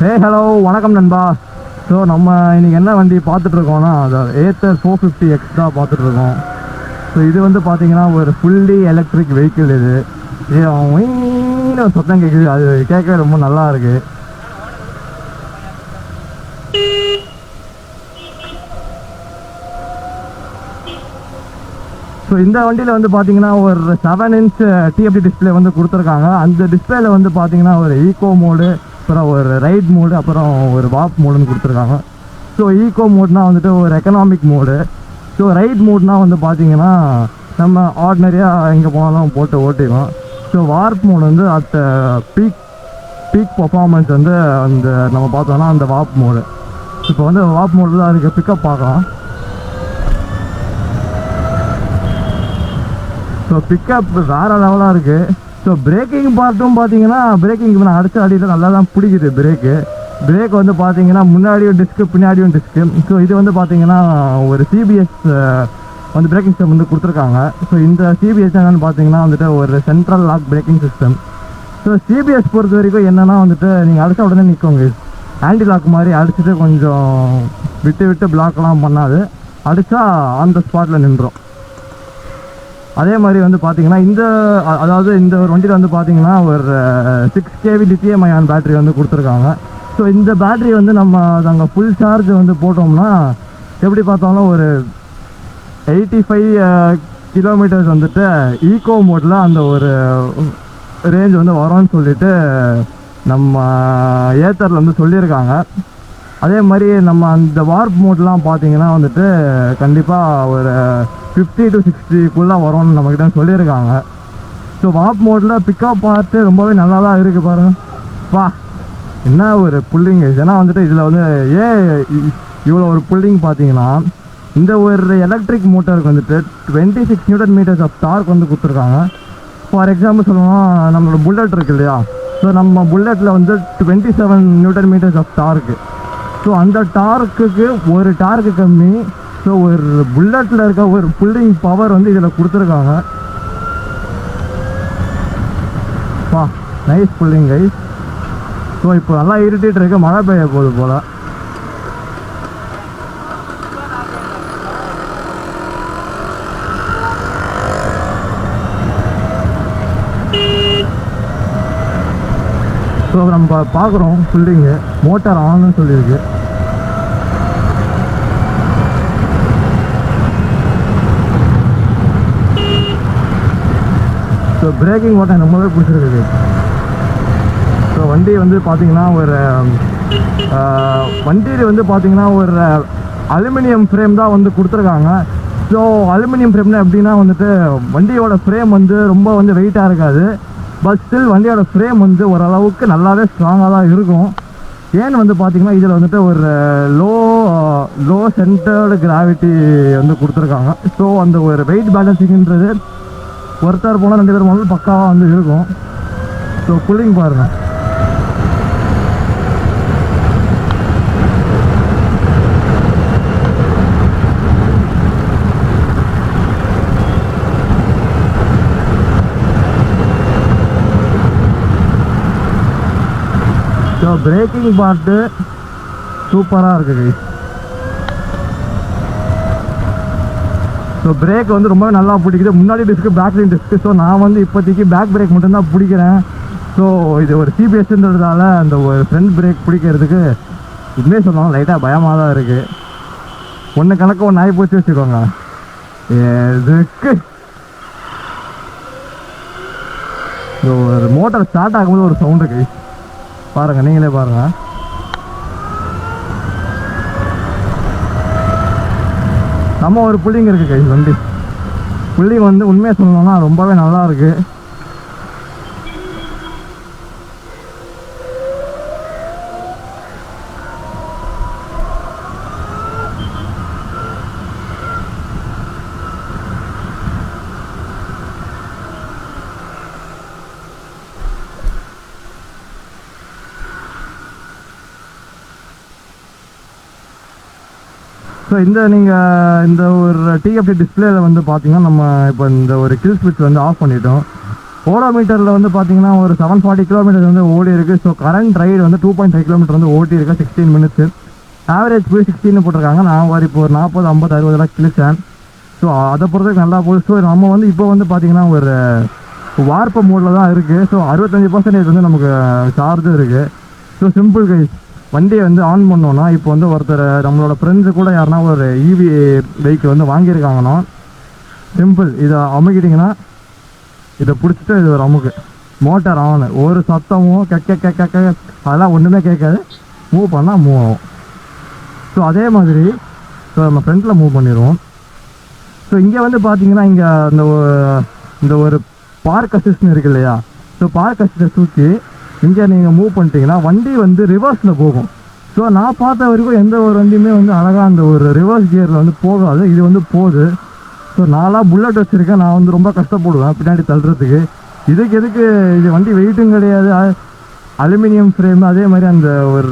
Hello வணக்கம் நண்பா. So நம்ம இன்றைக்கி என்ன வண்டி பார்த்துட்ருக்கோன்னா அது ATHER 450X தான் பார்த்துட்ருக்கோம். ஸோ இது வந்து பார்த்தீங்கன்னா ஒரு ஃபுல்லி எலக்ட்ரிக் வெஹிக்கிள். இது ஒரு சத்தம் கேட்குது, அது கேட்க ரொம்ப நல்லா இருக்குது. ஸோ இந்த வண்டியில் வந்து பார்த்தீங்கன்னா ஒரு 7 inch TFT டிஸ்பிளே வந்து கொடுத்துருக்காங்க. அந்த டிஸ்பிளேல வந்து பார்த்தீங்கன்னா ஒரு ஈகோ மோடு, அப்புறம் ஒரு ரைட் மோடு, அப்புறம் ஒரு வாப் மோடுன்னு கொடுத்துருக்காங்க. ஸோ ஈகோ மோட்னால் வந்துட்டு ஒரு எக்கனாமிக் மோடு. ஸோ ரைட் மோட்னால் வந்து பார்த்தீங்கன்னா நம்ம ஆர்டினரியாக எங்கே போனாலும் போட்டு ஓட்டிக்கலாம். ஸோ வார்ப் மோடு வந்து அட் பீக் பர்ஃபார்மன்ஸ் வந்து அந்த நம்ம பார்த்தோன்னா அந்த வாப் மோடு. இப்போ வந்து வாப் மோடு தான் அதுக்கு பிக்கப் பார்க்கலாம். ஸோ பிக்கப் வேறு லெவலாக இருக்குது. ஸோ பிரேக்கிங் பார்ட்டும் பார்த்தீங்கன்னா பிரேக்கிங் நான் அடித்த அடியில் நல்லா தான் பிடிக்குது. பிரேக் வந்து பார்த்தீங்கன்னா முன்னாடியும் டிஸ்க்கு பின்னாடியும் டிஸ்க்கு. ஸோ இது வந்து பார்த்தீங்கன்னா ஒரு சிபிஎஸ் வந்து பிரேக்கிங் சிஸ்டம் வந்து கொடுத்துருக்காங்க. ஸோ இந்த சிபிஎஸ் என்னென்னு பார்த்தீங்கன்னா வந்துட்டு ஒரு central lock braking system. So CBS பொறுத்த வரைக்கும் என்னென்னா வந்துட்டு நீங்கள் அடித்த உடனே நிற்கோங்க. ஆன்டி லாக் மாதிரி அடிச்சுட்டு கொஞ்சம் விட்டு பிளாக்லாம் பண்ணாது, அடித்தா ஆன் த ஸ்பாட்டில் நின்றோம். அதே மாதிரி வந்து பார்த்தீங்கன்னா அதாவது இந்த ஒரு வண்டியில் வந்து பார்த்தீங்கன்னா ஒரு 6 kV லித்தியம் அயான் பேட்டரி வந்து கொடுத்துருக்காங்க. ஸோ இந்த பேட்டரி வந்து நம்ம அங்கே ஃபுல் சார்ஜ் வந்து போட்டோம்னா எப்படி பார்த்தாலும் ஒரு 85 கிலோமீட்டர்ஸ் வந்துட்டு ஈகோ மோடில் அந்த ஒரு ரேஞ்ச் வந்து வரும்னு சொல்லிட்டு நம்ம ஏத்தரில் வந்து சொல்லியிருக்காங்க. அதே மாதிரி நம்ம அந்த வார்ப் மோட்லாம் பார்த்தீங்கன்னா வந்துட்டு கண்டிப்பாக ஒரு 50 to 60 வரும்னு நம்மக்கிட்ட சொல்லியிருக்காங்க. ஸோ வார்ப் மோடில் பிக்கப் பார்த்து ரொம்பவே நல்லா தான் இருக்குது பாருங்கள். என்ன ஒரு புல்லிங். ஏன்னா வந்துட்டு இதில் வந்து இவ்வளோ ஒரு புல்லிங் பார்த்தீங்கன்னா இந்த ஒரு எலக்ட்ரிக் மோட்டருக்கு வந்துட்டு 26 Nm ஆஃப் டார்க் வந்து கொடுத்துருக்காங்க. ஃபார் எக்ஸாம்பிள் சொல்லணும்னா நம்மளோட புல்லட் இருக்குது இல்லையா, ஸோ நம்ம புல்லட்டில் வந்து 27 Nm ஆஃப் டார்க்கு. ஸோ அந்த டார்க்குக்கு ஒரு டார்க்கு கம்மி. ஸோ ஒரு புல்லட்டில் இருக்க ஒரு புல்லிங் பவர் வந்து இதில் கொடுத்துருக்காங்க. Nice pulling guys. ஸோ இப்போ நல்லா இருட்டிகிட்டு இருக்கு, மழை பெய்ய போகுது போல். ஸோ நம்ம பார்க்குறோம் புல்லிங்கு மோட்டார் ஆன்னு சொல்லியிருக்கு. ஸோ பிரேக்கிங் ஓட்ட ரொம்பவே பிடிச்சிருக்கு. ஸோ வண்டி வந்து பார்த்திங்கன்னா ஒரு வண்டியில் வந்து பார்த்திங்கன்னா ஒரு அலுமினியம் ஃப்ரேம் தான் வந்து கொடுத்துருக்காங்க. ஸோ அலுமினியம் ஃப்ரேம்னா எப்படின்னா வந்துட்டு வண்டியோட ஃப்ரேம் வந்து ரொம்ப வந்து வெயிட்டாக இருக்காது, பட் ஸ்டில் வண்டியோட ஃப்ரேம் வந்து ஓரளவுக்கு நல்லாவே ஸ்ட்ராங்காக தான் இருக்கும். ஏன்னு வந்து பார்த்திங்கன்னா இதில் வந்துட்டு ஒரு லோ சென்டர்டு கிராவிட்டி வந்து கொடுத்துருக்காங்க. ஸோ அந்த ஒரு வெயிட் பேலன்சிங்கிறது ஒருத்தர் போனால் 2 பேர் போனாலும் பக்காவாக வந்து இருக்கும். ஸோ கூலிங் பாருங்கள். ஸோ பிரேக்கிங் பார்ட்டு சூப்பராக இருக்குது. ஸோ பிரேக் வந்து ரொம்ப நல்லா பிடிக்குது. முன்னாடி டிஸ்க்கு பேக் டிஸ்க்கு. ஸோ நான் வந்து இப்போதைக்கு பேக் பிரேக் மட்டும்தான் பிடிக்கிறேன். ஸோ இது ஒரு சிபிஎஸ்ன்றதால அந்த ஒரு ஃப்ரண்ட் பிரேக் பிடிக்கிறதுக்கு உண்மையே சொல்லலாம் லைட்டாக பயமாக தான் இருக்குது. ஒன்று கணக்கு ஒன்று ஆகி போச்சு வச்சுக்கோங்க. எதுக்கு ஒரு மோட்டார் ஸ்டார்ட் ஆகும்போது ஒரு சவுண்டு கை பாருங்கள், நீங்களே பாருங்கள். நம்ம ஒரு புல்லிங் இருக்குது கை. வண்டி புல்லிங் வந்து உண்மையாக சொல்லணும்னா ரொம்பவே நல்லா இருக்குது. ஸோ இந்த ஒரு டிஎஃப்டி டிஸ்பிளேல வந்து பார்த்தீங்கன்னா நம்ம இப்போ இந்த ஒரு கில் ஸ்விட்ச் வந்து ஆஃப் பண்ணிட்டோம். ஓடோமீட்டரில் வந்து பார்த்தீங்கன்னா ஒரு 740 கிலோமீட்டர் வந்து ஓடி இருக்குது. ஸோ கரண்ட் ரைடு வந்து 2.5 கிலோமீட்டர் வந்து ஓட்டி இருக்கேன் 16 மினிட்ஸ். ஆவரேஜ் போய் 16 போட்டிருக்காங்க. நான் ஒரு இப்போ ஒரு 40 50 60 கிழிச்சேன். ஸோ அதை பொறுத்தவரைக்கும் நல்லா போகுது. ஸோ நம்ம வந்து இப்போ வந்து பார்த்தீங்கன்னா ஒரு வார்ப்பு மோடில் தான் இருக்குது. ஸோ 65% வந்து நமக்கு சார்ஜும் இருக்குது. ஸோ சிம்பிள் கைஸ், வண்டியை வந்து ஆன் பண்ணோன்னா இப்போ வந்து ஒருத்தர் நம்மளோட ஃப்ரெண்ட்ஸு கூட யாருன்னா ஒரு இவி வெஹிக்கிள் வந்து வாங்கியிருக்காங்கன்னா சிம்பிள், இதை அமுக்கிட்டிங்கன்னா இதை பிடிச்சிட்டு இது ஒரு அமுக்கு, மோட்டார் ஆன், ஒரு சத்தமும் கேட்க அதெல்லாம் ஒன்றுமே கேட்காது. மூவ் பண்ணால் மூவ் ஆகும். ஸோ அதே மாதிரி ஸோ நம்ம ஃப்ரண்ட்டில் மூவ் பண்ணிடுவோம். ஸோ இங்கே வந்து பார்த்தீங்கன்னா இங்கே இந்த ஒரு பார்க் அசிஸ்ட்னு இருக்கு இல்லையா? ஸோ பார்க் அசிஸ்டை தூக்கி இங்கே நீங்கள் மூவ் பண்ணிட்டீங்கன்னா வண்டி வந்து ரிவர்ஸில் போகும். ஸோ நான் பார்த்த வரைக்கும் எந்த ஒரு வண்டியுமே வந்து அழகாக அந்த ஒரு ரிவர்ஸ் கியரில் வந்து போகாது. இது வந்து போகுது. ஸோ நான்லாம் புல்லட் வச்சுருக்கேன். நான் வந்து ரொம்ப கஷ்டப்படுவேன் பின்னாடி தள்ளுறதுக்கு. இதுக்கு எதுக்கு இது வண்டி வெயிட்டும் கிடையாது, அலுமினியம் ஃப்ரேம். அதே மாதிரி அந்த ஒரு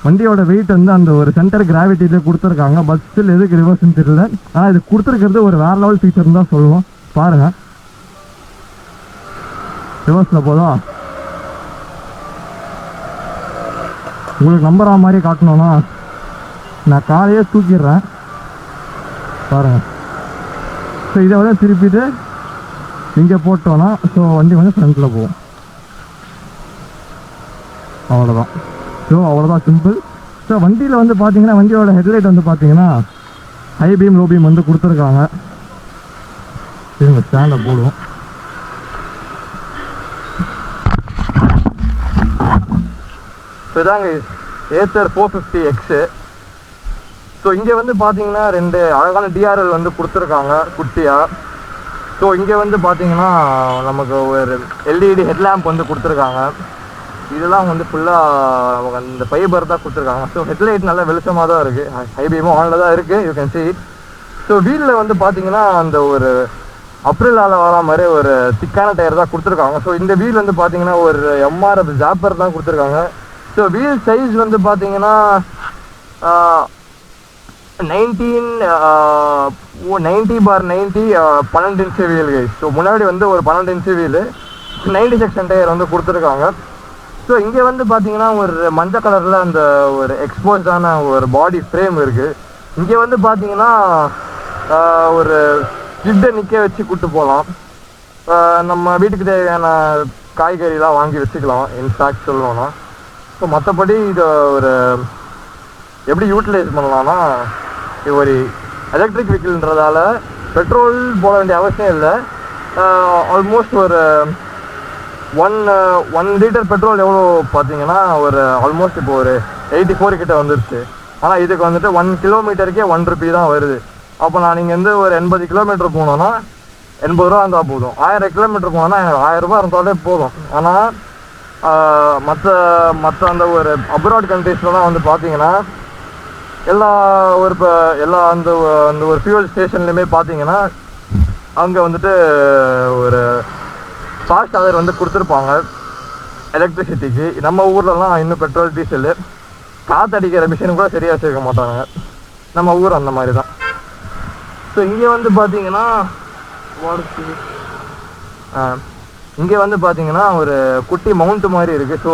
வண்டியோட வெயிட் வந்து அந்த ஒரு சென்டர் கிராவிட்டியிலே கொடுத்துருக்காங்க. பட் ஸ்டில் எதுக்கு ரிவர்ஸ்ன்னு தெரியல. ஆனால் இது கொடுத்துருக்கிறது ஒரு வேறு லெவல் ஃபீச்சர்னு தான் சொல்லுவோம். பாருங்கள், ரிவர்ஸில் போதா உங்களுக்கு நம்புற மாதிரி காட்டணும்னா நான் காலையே தூக்கிடுறேன் பாருங்கள். ஸோ இதை வந்து திருப்பிட்டு இங்கே போட்டோன்னா ஸோ வண்டி வந்து ஃப்ரண்ட்டில் போகும். அவ்வளோதான். ஸோ அவ்வளோதான், சிம்பிள். ஸோ வண்டியில் வந்து பார்த்தீங்கன்னா வண்டியோட ஹெட்லைட் வந்து பார்த்தீங்கன்னா ஹை பீம் லோ பீம் வந்து கொடுத்துருக்காங்க. ஸ்டாண்டில் போடுவோம். ஸோ இதாங்க ATHER 450X. ஸோ இங்கே வந்து பார்த்தீங்கன்னா 2 அழகான DRL வந்து கொடுத்துருக்காங்க குட்டியாக. ஸோ இங்கே வந்து பார்த்தீங்கன்னா நமக்கு ஒரு LED ஹெட்லேம்ப் வந்து கொடுத்துருக்காங்க. இதெல்லாம் வந்து ஃபுல்லாக இந்த ஃபைபர் தான் கொடுத்துருக்காங்க. ஸோ ஹெட்லைட் நல்லா வெளிச்சமாக தான் இருக்குது. ஹை பீமும் ஆனில் தான் இருக்குது, யூ கேன் சி. ஸோ வீலில் வந்து பார்த்தீங்கன்னா அந்த ஒரு அப்ரிலால் வர மாதிரி ஒரு திக்கான டயர் தான் கொடுத்துருக்காங்க. ஸோ இந்த வீல் வந்து பார்த்தீங்கன்னா ஒரு MRF ஜாப்பர் தான் கொடுத்துருக்காங்க. ஸோ வீல் சைஸ் வந்து பார்த்தீங்கன்னா 90/90 12 இன்ச்சு வீல் கைஸ். ஸோ முன்னாடி வந்து ஒரு 12 இன்ச்சு வீலு 90 செக்ஷன் டயர் வந்து கொடுத்துருக்காங்க. ஸோ இங்கே வந்து பார்த்தீங்கன்னா ஒரு மஞ்சள் கலரில் அந்த ஒரு எக்ஸ்போஸ்டான ஒரு பாடி ஃப்ரேம் இருக்குது. இங்கே வந்து பார்த்தீங்கன்னா ஒரு ஸ்கிட்டை நிற்க வச்சு கூப்பிட்டு போகலாம். நம்ம வீட்டுக்கு தேவையான காய்கறிலாம் வாங்கி வச்சுக்கலாம் இன்ஃபேக்ட் சொல்லணும்னா. ஸோ மற்றபடி இதை ஒரு எப்படி யூட்டிலைஸ் பண்ணலான்னா, இது ஒரு எலக்ட்ரிக் வெஹிக்கிள்ன்றதால பெட்ரோல் போட வேண்டிய அவசியம் இல்லை. ஆல்மோஸ்ட் ஒரு 1 லிட்டர் பெட்ரோல் எவ்வளோ பார்த்தீங்கன்னா ஒரு ஆல்மோஸ்ட் இப்போ ஒரு 84 கிட்ட வந்துருச்சு. ஆனால் இதுக்கு வந்துட்டு 1 கிலோமீட்டருக்கே 1 ரூபி தான் வருது. அப்போ நான் நீங்கள் வந்து ஒரு 80 கிலோமீட்டர் போனோன்னா 80 ரூபா இருந்தால் போதும். 1000 கிலோமீட்டர் போனோன்னா எனக்கு 1000 ரூபா இருந்தாலே போதும். ஆனால் மற்ற அந்த ஒரு அப்ராட் கண்ட்ரீஸ்லாம் வந்து பார்த்தீங்கன்னா எல்லா அந்த ஒரு ஃபியூவல் ஸ்டேஷன்லையுமே பார்த்தீங்கன்னா அங்கே வந்துட்டு ஒரு ஃபாஸ்ட் சார்ஜர் வந்து கொடுத்துருப்பாங்க எலக்ட்ரிசிட்டிக்கு. நம்ம ஊர்லலாம் இன்னும் பெட்ரோல் டீசலு காற்றடிக்கிற மிஷின் கூட சரியாக வச்சுருக்க மாட்டாங்க. நம்ம ஊர் அந்த மாதிரி தான். ஸோ இங்கே வந்து பார்த்தீங்கன்னா ஒரு குட்டி மவுண்ட் மாதிரி இருக்குது. ஸோ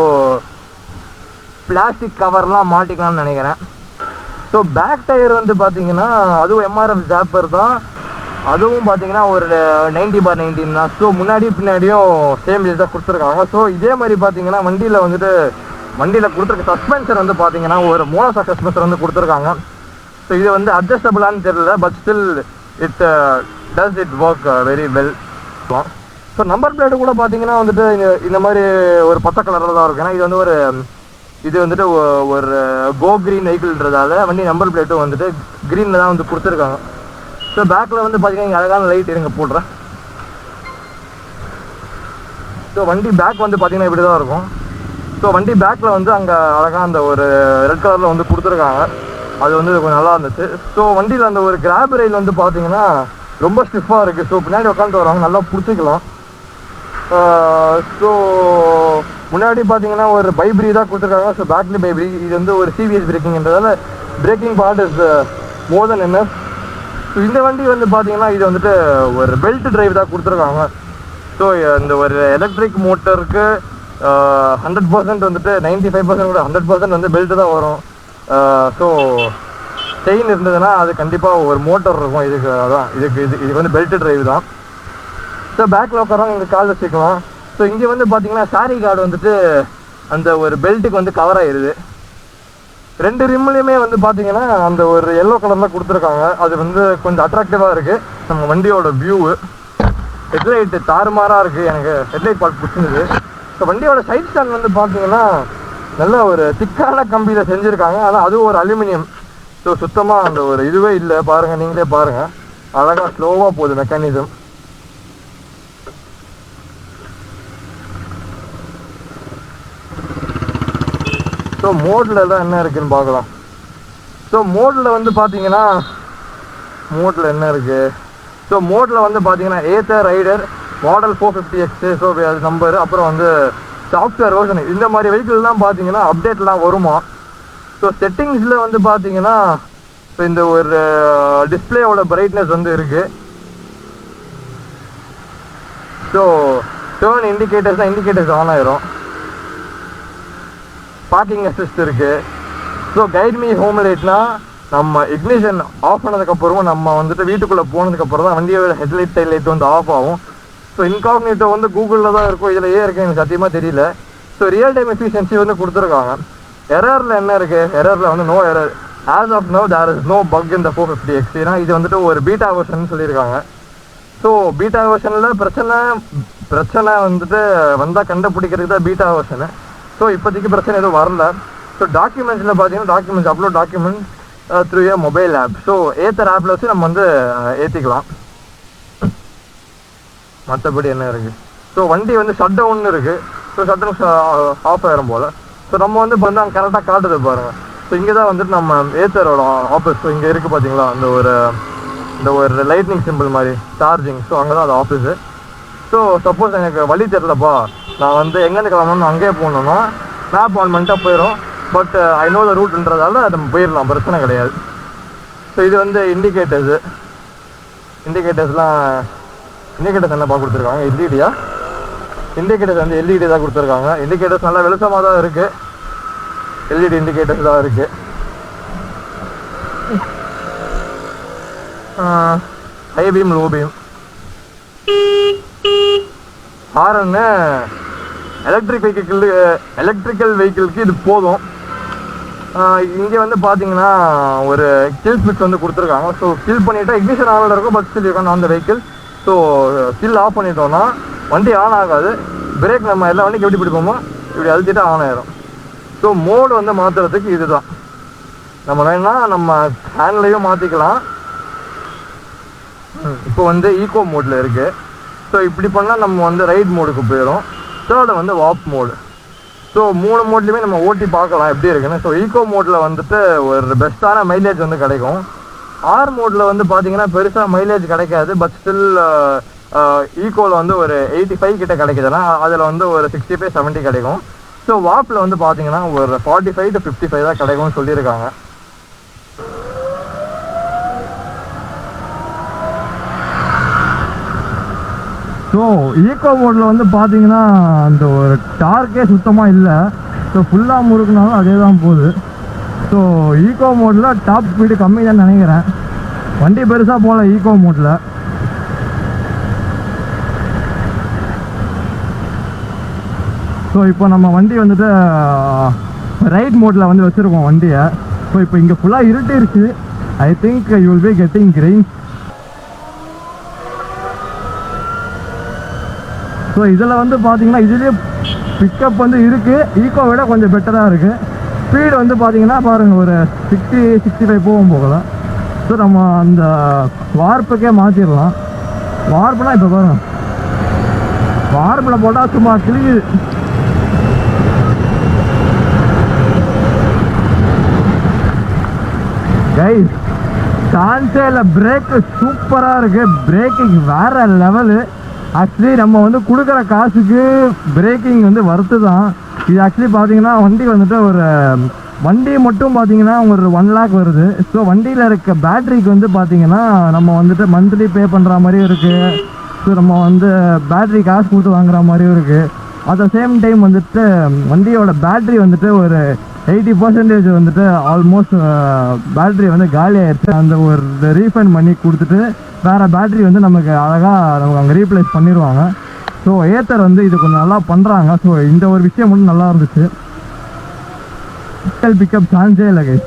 பிளாஸ்டிக் கவர்லாம் மாட்டிக்கலாம்னு நினைக்கிறேன். ஸோ பேக் டயர் வந்து பார்த்தீங்கன்னா அதுவும் MRF ஜாப்பர் தான். அதுவும் பார்த்தீங்கன்னா ஒரு 90/19 தான். ஸோ முன்னாடி பின்னாடியும் சேம் ஏஜ் தான் கொடுத்துருக்காங்க. ஸோ இதே மாதிரி பார்த்தீங்கன்னா வண்டியில் கொடுத்துருக்க சஸ்பென்சர் வந்து பார்த்தீங்கன்னா ஒரு மோனோசாக் சஸ்பென்சர் வந்து கொடுத்துருக்காங்க. ஸோ இது வந்து அட்ஜஸ்டபிளான்னு தெரியல, but still it work very well. So number plate கூட பார்த்தீங்கன்னா வந்துட்டு இந்த மாதிரி ஒரு பச்சை கலரில் தான் இருக்கும். ஏன்னா இது வந்துட்டு ஒரு கோ க்ரீன் வெஹிக்கிள்ன்றதால வண்டி நம்பர் பிளேட்டும் வந்துட்டு க்ரீனில் தான் வந்து கொடுத்துருக்காங்க. ஸோ பேக்கில் வந்து பார்த்தீங்கன்னா இங்கே அழகான லைட் இருங்க போடுறேன். ஸோ வண்டி பேக் வந்து பார்த்தீங்கன்னா இப்படி தான் இருக்கும். ஸோ வண்டி பேக்கில் வந்து அங்கே அழகாக அந்த ஒரு ரெட் கலரில் வந்து கொடுத்துருக்காங்க. அது வந்து கொஞ்சம் நல்லா இருந்துச்சு. ஸோ வண்டியில் அந்த ஒரு கிராப் ரயில் வந்து பார்த்தீங்கன்னா ரொம்ப ஸ்டிஃபாக இருக்குது. ஸோ பின்னாடி உட்காந்து வரவங்க நல்லா பிடிச்சிக்கலாம். ஸோ முன்னாடி பார்த்தீங்கன்னா ஒரு பைப்ரி தான் கொடுத்துருக்காங்க. ஸோ பேக்லி பைப்ரி. இது வந்து ஒரு CVS பிரேக்கிங்ன்றதால braking part is more then என்ன. ஸோ இந்த வண்டி வந்து பார்த்தீங்கன்னா இது வந்துட்டு ஒரு பெல்ட் டிரைவ் தான் கொடுத்துருக்காங்க. ஸோ இந்த ஒரு எலக்ட்ரிக் மோட்டருக்கு 100% வந்துட்டு 95% கூட 100% வந்து பெல்ட்டு தான் வரும். ஸோ செயின் இருந்ததுன்னா அது கண்டிப்பாக ஒரு மோட்டர் இருக்கும். இதுக்கு அதான் இது வந்து பெல்ட்டு டிரைவ் தான். ஸோ பேக்கில் உட்காரவங்க இங்கே கால் வச்சுக்கலாம். ஸோ இங்கே வந்து பார்த்தீங்கன்னா சாரி கார்டு வந்துட்டு அந்த ஒரு பெல்ட்டுக்கு வந்து கவர் ஆயிடுது. 2 ரிம்லேயுமே வந்து பார்த்தீங்கன்னா அந்த ஒரு எல்லோ கலரில் கொடுத்துருக்காங்க. அது வந்து கொஞ்சம் அட்ராக்டிவாக இருக்குது. நம்ம வண்டியோட வியூவு ஹெட்லைட்டு தாறுமாறாக இருக்குது. எனக்கு ஹெட்லைட் பார்த்து பிடிச்சிருந்தது. ஸோ வண்டியோட சைட் ஸ்டாண்ட் வந்து பார்த்தீங்கன்னா நல்ல ஒரு திக்கான கம்பியில் செஞ்சுருக்காங்க. ஆனால் அதுவும் ஒரு அலுமினியம். ஸோ சுத்தமாக அந்த ஒரு இதுவே இல்லை. பாருங்கள், நீங்களே பாருங்கள், அழகாக ஸ்லோவாக போகுது மெக்கானிசம். ஸோ மோடில் எல்லாம் என்ன இருக்குதுன்னு பார்க்கலாம். ஸோ மோடில் வந்து பார்த்தீங்கன்னா மோடில் என்ன இருக்குது? ஸோ மோடில் வந்து பார்த்தீங்கன்னா ATHER rider model 450X. So அது நம்பர், அப்புறம் வந்து சாஃப்ட்வேர் வெர்ஷன். இந்த மாதிரி வெஹிக்கிள்லாம் பார்த்தீங்கன்னா அப்டேட்லாம் வருமா. ஸோ செட்டிங்ஸில் வந்து பார்த்தீங்கன்னா இப்போ இந்த ஒரு டிஸ்பிளேயோட பிரைட்னஸ் வந்து இருக்குது. ஸோ டர்ன் இண்டிகேட்டர்ஸ் ஆன் ஆயிரும். பார்க்கிங் அசிஸ்ட் இருக்குது. ஸோ கைட் மீ ஹோம் லைட்னா நம்ம இக்னிஷன் ஆஃப் பண்ணதுக்கப்புறம் நம்ம வந்துட்டு வீட்டுக்குள்ளே போனதுக்கப்புறம் தான் வண்டியோட ஹெட்லைட் டைல் லைட் வந்து ஆஃப் ஆகும். ஸோ இன்காக்னிட்டோ வந்து கூகுளில் தான் இருக்கும். இதில் இருக்குது எனக்கு சத்தியமாக தெரியல. ஸோ ரியல் டைம் எஃபிஷியன்சி வந்து கொடுத்துருக்காங்க. எரரில் என்ன இருக்குது? எரரில் வந்து no error. As of no there is no bug in the 450X. ஏன்னா இது வந்துட்டு ஒரு பீட்டா வெர்ஷன் சொல்லியிருக்காங்க. ஸோ பீட்டா வெர்ஷனில் பிரச்சனை வந்துட்டு வந்தால் கண்டுபிடிக்கிறதுக்கு தான் பீட்டா வெர்ஷனு. ஸோ இப்போதைக்கு பிரச்சனை எதுவும் வரல. ஸோ டாக்குமெண்ட்ஸில் பார்த்தீங்கன்னா டாக்குமெண்ட்ஸ் அப்லோட் டாக்குமெண்ட் த்ரூ ஏ மொபைல் ஆப். ஸோ ATHER ஆப்பில் வச்சு நம்ம வந்து ஏற்றிக்கலாம். மற்றபடி என்ன இருக்குது? ஸோ வண்டி வந்து ஷட் டவுன் இருக்குது. ஸோ ஷட் டவுன் ஆஃப் ஆயிரும் போல். ஸோ நம்ம வந்து இப்போ வந்து அங்கே கரெக்டாக காட்டுது பாருங்கள். ஸோ இங்கே தான் வந்துட்டு நம்ம ATHERோட ஆஃபீஸ். ஸோ இங்கே இருக்குது பார்த்தீங்களா, இந்த ஒரு லைட்னிங் சிம்பிள் மாதிரி சார்ஜிங். ஸோ அங்கே தான் அது ஆஃபீஸு. ஸோ சப்போஸ் எனக்கு வழி தெரிலப்பா, நான் வந்து எங்கேருந்து கிளம்பணும்னு அங்கேயே போகணுன்னா மேப் ஆன் பண்ணிட்டா போயிடும். பட் ஐ நோ த ரூட்ன்றதால நம்ம போயிடலாம், பிரச்சனை கிடையாது. ஸோ இது வந்து இண்டிகேட்டர்ஸ் என்ன பார்க்க கொடுத்துருக்காங்க? எல்இடியா? இண்டிகேட்டர்ஸ் வந்து எல்இடி தான் கொடுத்துருக்காங்க. இண்டிகேட்டர்ஸ் நல்லா வெளிச்சமாக தான் இருக்குது. எல்இடி இண்டிகேட்டர்ஸ் தான் இருக்குது. ஹை பீம், லோ பீம், ஹாரன்னு எலக்ட்ரிக்கல் வெஹிக்கிளுக்கு இது போதும். இங்கே வந்து பார்த்தீங்கன்னா ஒரு கில் ஸ்விட்ச் வந்து கொடுத்துருக்காங்க. ஸோ கில் பண்ணிவிட்டா இக்னிஷன் ஆனில் இருக்கும், பட் ஸ்டில் இருக்கணும் அந்த வெஹிக்கிள். ஸோ கில் ஆஃப் பண்ணிட்டோன்னா வண்டி ஆன் ஆகாது. பிரேக் நம்ம எல்லா வண்டிக்கு எப்படி பிடிப்போமோ இப்படி அழுத்திட்டு ஆன் ஆயிரும். ஸோ மோடு வந்து மாற்றுறதுக்கு இது தான். நம்ம வேணா நம்ம ஹேண்ட்லையும் மாற்றிக்கலாம். இப்போ வந்து ஈகோ மோடில் இருக்குது. ஸோ இப்படி பண்ணால் நம்ம வந்து ரைட் மோடுக்கு போயிடும். தேர்டு வந்து வாப் மோடு. ஸோ 3 மோட்லேயுமே நம்ம ஓட்டி பார்க்கலாம் எப்படி இருக்குன்னு. ஸோ ஈகோ மோடில் வந்துட்டு ஒரு பெஸ்ட்டான மைலேஜ் வந்து கிடைக்கும். ஆர் மோடில் வந்து பார்த்தீங்கன்னா பெருசாக மைலேஜ் கிடைக்காது. பட் ஸ்டில் ஈகோவில் வந்து ஒரு 85 கிட்ட கிடைக்குதுன்னா அதில் வந்து ஒரு 65-70 கிடைக்கும். ஸோ வாப்பில் வந்து பார்த்தீங்கன்னா ஒரு 45 to 55 தான் கிடைக்கும்னு சொல்லியிருக்காங்க. ஸோ ஈகோ மோடில் வந்து பார்த்தீங்கன்னா அந்த ஒரு டார்க்கே சுத்தமாக இல்லை. ஸோ ஃபுல்லாக முறுக்குனாலும் அதே தான் போகுது. ஸோ ஈகோ மோடில் டாப் ஸ்பீடு கம்மி தான் நினைக்கிறேன். வண்டி பெருசாக போகல ஈகோ மோடில். ஸோ இப்போ நம்ம வண்டி வந்துட்டு ரைட் மோடில் வந்து வச்சுருக்கோம் வண்டியை. ஸோ இப்போ இங்கே ஃபுல்லாக இருட்டிருச்சு. I think you will be getting grain. So இதில் வந்து பார்த்தீங்கன்னா இதுலேயே பிக்கப் வந்து இருக்குது. ஈகோ விட கொஞ்சம் பெட்டராக இருக்குது. ஸ்பீடு வந்து பார்த்தீங்கன்னா பாருங்கள் ஒரு 60-65 போகலாம். ஸோ நம்ம அந்த வார்ப்புக்கே மாற்றிடலாம். வார்ப்புனா இப்போ பாருங்கள், வார்ப்பில் போட்டால் சும்மா கிளிக்குது. கைஸ் சான்ஸே இல்லை. பிரேக்கு சூப்பராக இருக்குது. பிரேக்கிங் வேறு லெவலு. ஆக்சுவலி நம்ம வந்து கொடுக்குற காசுக்கு பிரேக்கிங் வந்து வர்த்து தான். இது ஆக்சுவலி பார்த்தீங்கன்னா வண்டி வந்துட்டு ஒரு வண்டி மட்டும் பார்த்தீங்கன்னா ஒரு 1 lakh வருது. ஸோ வண்டியில் இருக்க பேட்ரிக்கு வந்து பார்த்தீங்கன்னா நம்ம வந்துட்டு மந்த்லி பே பண்ணுற மாதிரியும் இருக்குது. ஸோ நம்ம வந்து பேட்ரி காசு கொடுத்து வாங்குற மாதிரியும் இருக்குது. அட் த சேம் டைம் வந்துட்டு வண்டியோட பேட்ரி வந்துட்டு ஒரு 80% வந்துட்டு ஆல்மோஸ்ட் பேட்ரி வந்து காலி ஆயிடுச்சு. அந்த ஒரு ரீஃபண்ட் பண்ணி கொடுத்துட்டு வேறு பேட்ரி வந்து நமக்கு அழகாக நமக்கு அங்கே ரீப்ளேஸ் பண்ணிடுவாங்க. ஸோ ஏத்தர் வந்து இது கொஞ்சம் நல்லா பண்ணுறாங்க. ஸோ இந்த ஒரு விஷயம் மட்டும் நல்லா இருந்துச்சு. பிக்கப் சான்ஸே இல்லை கைஸ்.